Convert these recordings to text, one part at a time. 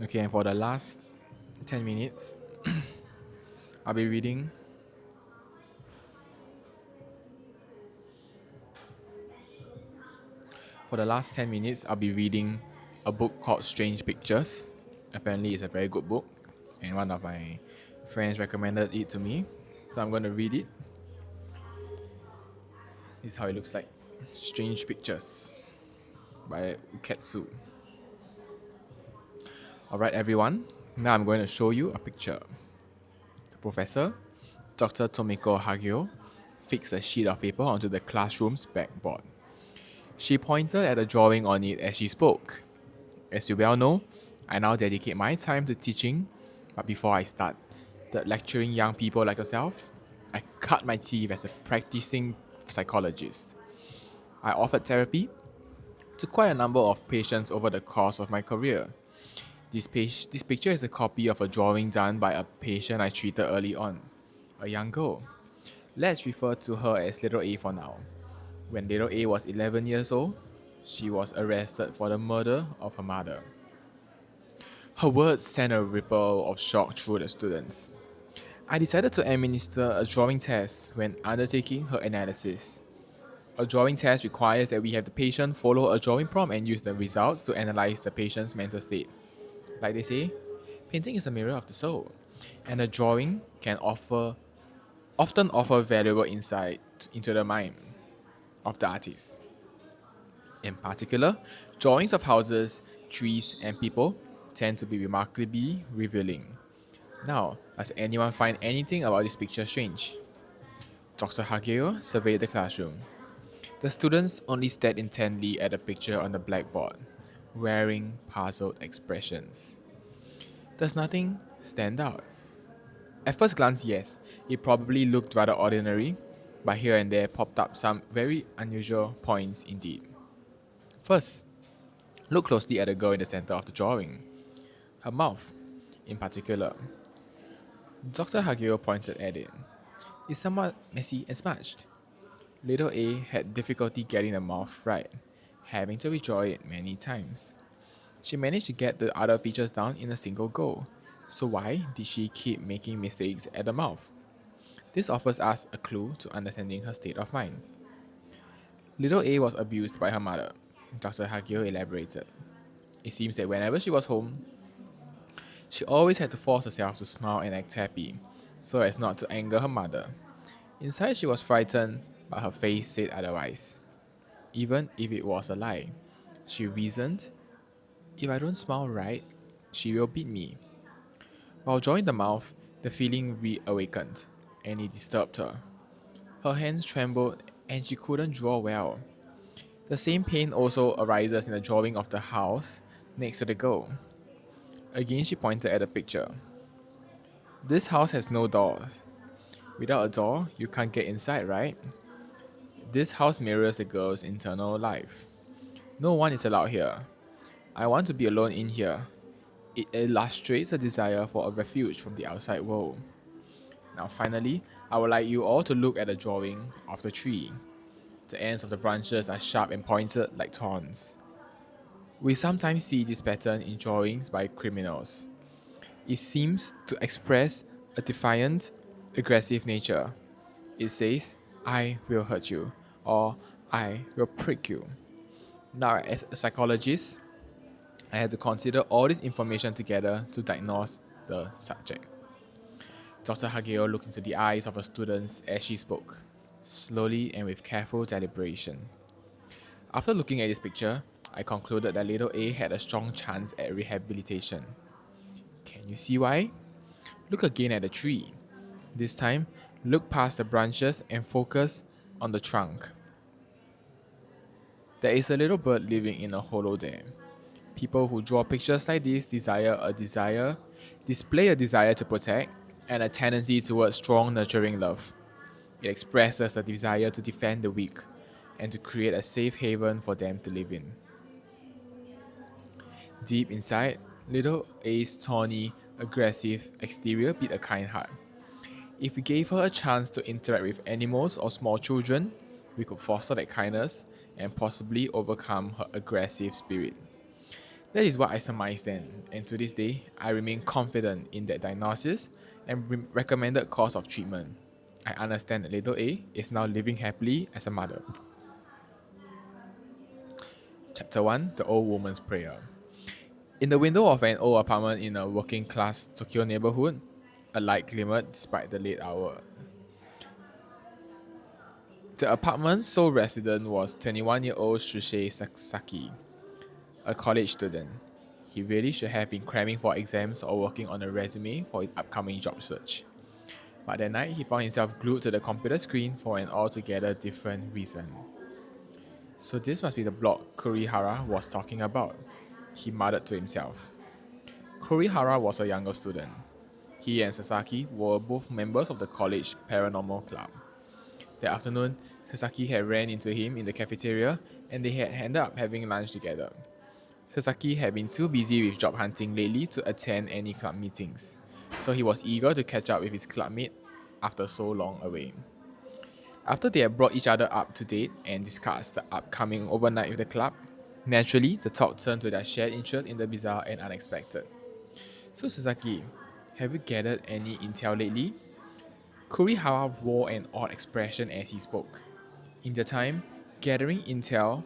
Okay, and for the last 10 minutes, I'll be reading. For the last 10 minutes, I'll be reading a book called Strange Pictures. Apparently, it's a very good book, and one of my friends recommended it to me. So I'm going to read it. This is how it looks like. Strange Pictures by Uketsu. Alright, everyone. Now I'm going to show you a picture. The professor, Dr. Tomiko Hagio, fixed a sheet of paper onto the classroom's backboard. She pointed at a drawing on it as she spoke. As you well know, I now dedicate my time to teaching, but before I start lecturing young people like yourself, I cut my teeth as a practicing psychologist. I offered therapy to quite a number of patients over the course of my career. This picture is a copy of a drawing done by a patient I treated early on, a young girl. Let's refer to her as Little A for now. When Little A was 11 years old, she was arrested for the murder of her mother. Her words sent a ripple of shock through the students. I decided to administer a drawing test when undertaking her analysis. A drawing test requires that we have the patient follow a drawing prompt and use the results to analyze the patient's mental state. Like they say, painting is a mirror of the soul, and a drawing can often offer valuable insight into the mind of the artist. In particular, drawings of houses, trees, and people tend to be remarkably revealing. Now, does anyone find anything about this picture strange? Dr. Hageo surveyed the classroom. The students only stared intently at the picture on the blackboard, wearing puzzled expressions. Does nothing stand out? At first glance, yes, it probably looked rather ordinary, but here and there popped up some very unusual points indeed. First, look closely at the girl in the center of the drawing. Her mouth, in particular. Dr. Hageo pointed at it. It's somewhat messy and smudged. Little A had difficulty getting the mouth right, having to redraw it many times. She managed to get the other features down in a single go. So why did she keep making mistakes at the mouth? This offers us a clue to understanding her state of mind. Little A was abused by her mother. Dr. Hagio elaborated. It seems that whenever she was home, she always had to force herself to smile and act happy, so as not to anger her mother. Inside, she was frightened, but her face said otherwise. Even if it was a lie, she reasoned, if I don't smile right, she will beat me. While drawing the mouth, the feeling reawakened, and it disturbed her. Her hands trembled, and she couldn't draw well. The same pain also arises in the drawing of the house next to the girl. Again, she pointed at the picture. This house has no doors. Without a door, you can't get inside, right? This house mirrors the girl's internal life. No one is allowed here. I want to be alone in here. It illustrates a desire for a refuge from the outside world. Now, finally, I would like you all to look at the drawing of the tree. The ends of the branches are sharp and pointed like thorns. We sometimes see this pattern in drawings by criminals. It seems to express a defiant, aggressive nature. It says, I will hurt you, or I will prick you. Now, as a psychologist, I had to consider all this information together to diagnose the subject. Dr. Hageo looked into the eyes of her students as she spoke, slowly and with careful deliberation. After looking at this picture, I concluded that little A had a strong chance at rehabilitation. Can you see why? Look again at the tree. This time, look past the branches and focus on the trunk. There is a little bird living in a hollow there. People who draw pictures like this display a desire to protect and a tendency towards strong nurturing love. It expresses a desire to defend the weak and to create a safe haven for them to live in. Deep inside, little A's tawny, aggressive exterior beat a kind heart. If we gave her a chance to interact with animals or small children, we could foster that kindness and possibly overcome her aggressive spirit. That is what I surmised then, and to this day, I remain confident in that diagnosis and recommended course of treatment. I understand that little A is now living happily as a mother. Chapter 1: The Old Woman's Prayer. In the window of an old apartment in a working class Tokyo neighborhood, a light glimmered despite the late hour. The apartment's sole resident was 21-year-old Shusei Sasaki, a college student. He really should have been cramming for exams or working on a resume for his upcoming job search. But that night, he found himself glued to the computer screen for an altogether different reason. So this must be the block Kurihara was talking about, he muttered to himself. Kurihara was a younger student. He and Sasaki were both members of the college paranormal club. That afternoon, Sasaki had ran into him in the cafeteria and they had ended up having lunch together. Sasaki had been too busy with job hunting lately to attend any club meetings, so he was eager to catch up with his clubmate after so long away. After they had brought each other up to date and discussed the upcoming overnight with the club, naturally the talk turned to their shared interest in the bizarre and unexpected. So Sasaki, have you gathered any intel lately? Kurihara wore an odd expression as he spoke. In the time, gathering intel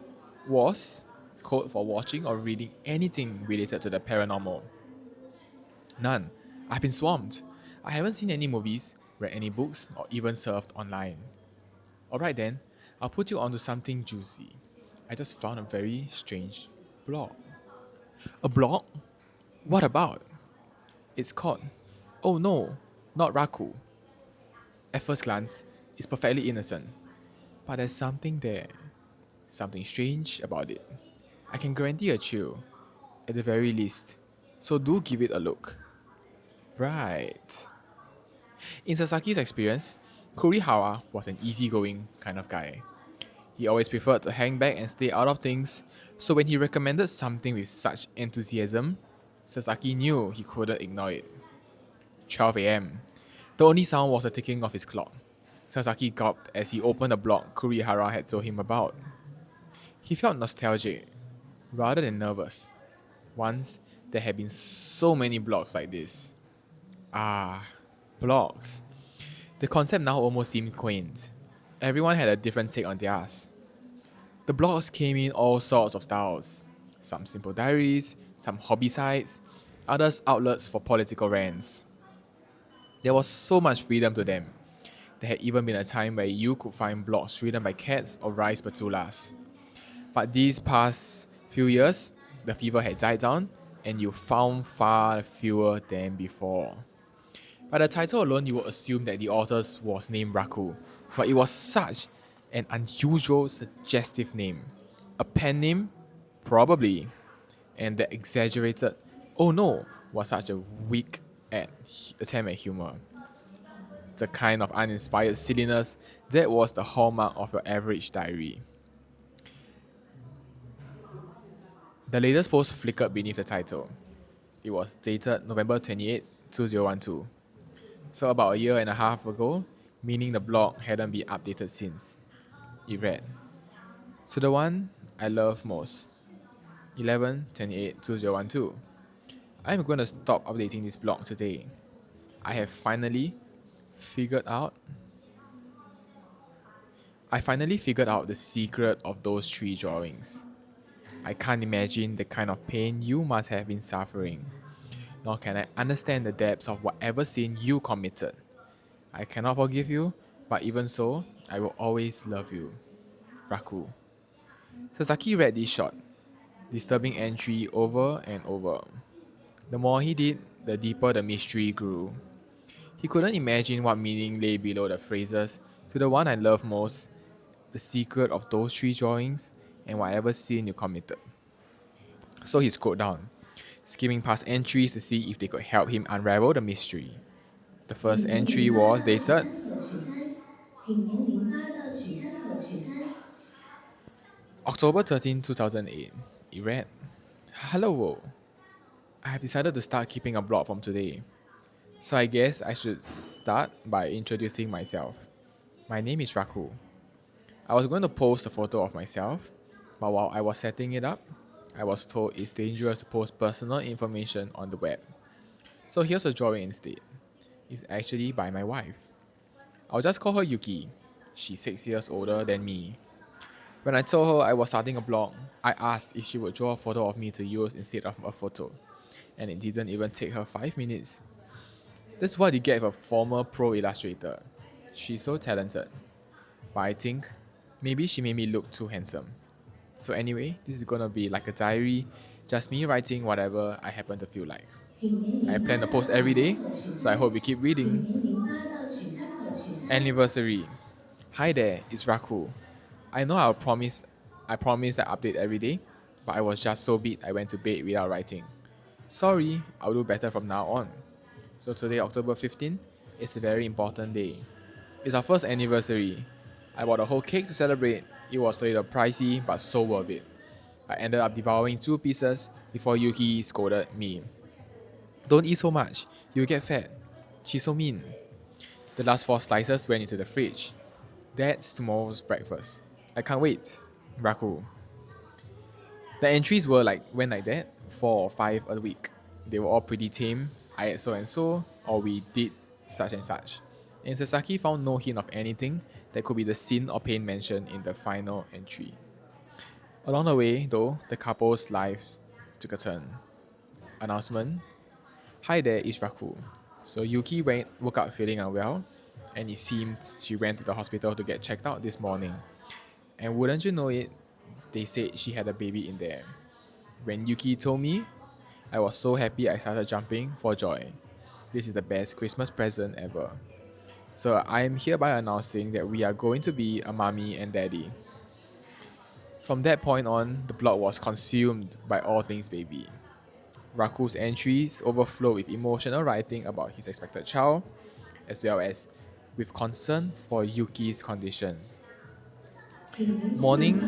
was code for watching or reading anything related to the paranormal. None. I've been swamped. I haven't seen any movies, read any books, or even surfed online. Alright then, I'll put you onto something juicy. I just found a very strange blog. A blog? What about? It's called. Oh no, not Raku. At first glance, it's perfectly innocent. But there's something there. Something strange about it. I can guarantee a chill, at the very least. So do give it a look. Right. In Sasaki's experience, Kurihara was an easygoing kind of guy. He always preferred to hang back and stay out of things, so when he recommended something with such enthusiasm, Sasaki knew he couldn't ignore it. 12 a.m. The only sound was the ticking of his clock. Sasaki gulped as he opened the blog Kurihara had told him about. He felt nostalgic, rather than nervous. Once, there had been so many blogs like this. Ah, blogs. The concept now almost seemed quaint. Everyone had a different take on theirs. The blogs came in all sorts of styles. Some simple diaries, some hobby sites, others outlets for political rants. There was so much freedom to them. There had even been a time where you could find blogs written by cats or rice patulas. But these past few years, the fever had died down and you found far fewer than before. By the title alone, you would assume that the author was named Raku, but it was such an unusual, suggestive name. A pen name? Probably. And the exaggerated, oh no, was such a weak attempt at humor. The kind of uninspired silliness that was the hallmark of your average diary. The latest post flickered beneath the title. It was dated November 28, 2012. So about a year and a half ago, meaning the blog hadn't been updated since. It read, to the one I love most, 11/28/2012. I'm going to stop updating this blog today. I have figured out I finally figured out the secret of those three drawings. I can't imagine the kind of pain you must have been suffering, nor can I understand the depths of whatever sin you committed. I cannot forgive you, but even so, I will always love you. Raku. Sasaki read this short, disturbing entry over and over. The more he did, the deeper the mystery grew. He couldn't imagine what meaning lay below the phrases, to the one I love most, the secret of those three drawings, and whatever sin you committed. So he scrolled down, skimming past entries to see if they could help him unravel the mystery. The first entry was dated October 13, 2008. It read, Hello, I have decided to start keeping a blog from today. So I guess I should start by introducing myself. My name is Raku. I was going to post a photo of myself, but while I was setting it up, I was told it's dangerous to post personal information on the web. So here's a drawing instead. It's actually by my wife. I'll just call her Yuki. She's 6 years older than me. When I told her I was starting a blog, I asked if she would draw a photo of me to use instead of a photo. And it didn't even take her 5 minutes. That's what you get with a former pro illustrator. She's so talented. But I think maybe she made me look too handsome. So anyway, this is gonna be like a diary, just me writing whatever I happen to feel like. I plan to post every day, so I hope you keep reading. Anniversary. Hi there, it's Raku. I know I promised that update every day, but I was just so beat I went to bed without writing. Sorry, I'll do better from now on. So today, October 15th, is a very important day. It's our first anniversary. I bought a whole cake to celebrate. It was a little pricey, but so worth it. I ended up devouring 2 pieces before Yuki scolded me. Don't eat so much, you'll get fat. She's so mean. The last 4 slices went into the fridge. That's tomorrow's breakfast. I can't wait. Raku. The entries went like that, 4 or 5 a week. They were all pretty tame. I ate so and so, or we did such and such. And Sasaki found no hint of anything that could be the sin or pain mentioned in the final entry. Along the way, though, the couple's lives took a turn. Announcement. Hi there, it's Raku. So Yuki woke up feeling unwell, and it seems she went to the hospital to get checked out this morning. And wouldn't you know it, they said she had a baby in there. When Yuki told me, I was so happy I started jumping for joy. This is the best Christmas present ever. So I am hereby announcing that we are going to be a mommy and daddy. From that point on, the blog was consumed by all things baby. Raku's entries overflow with emotional writing about his expected child, as well as with concern for Yuki's condition. Morning.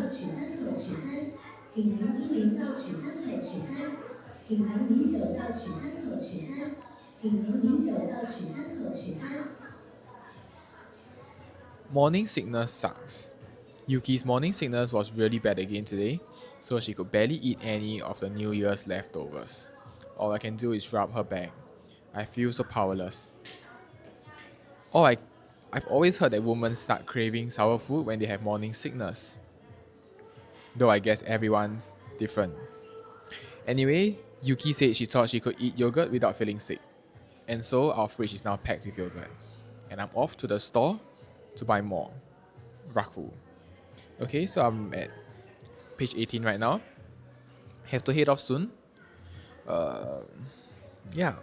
Morning sickness sucks. Yuki's morning sickness was really bad again today, so she could barely eat any of the New Year's leftovers. All I can do is rub her back. I feel so powerless. Oh, I've always heard that women start craving sour food when they have morning sickness. Though I guess everyone's different. Anyway, Yuki said she thought she could eat yogurt without feeling sick. And so our fridge is now packed with yogurt. And I'm off to the store to buy more. Raku. Okay, so I'm at page 18 right now. Have to head off soon. Yeah,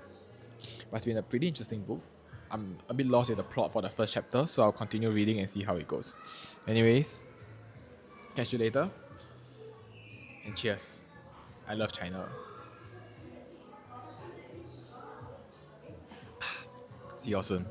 but it's been a pretty interesting book. I'm a bit lost in the plot for the first chapter, so I'll continue reading and see how it goes. Anyways, catch you later. And cheers. I love China. See you all soon.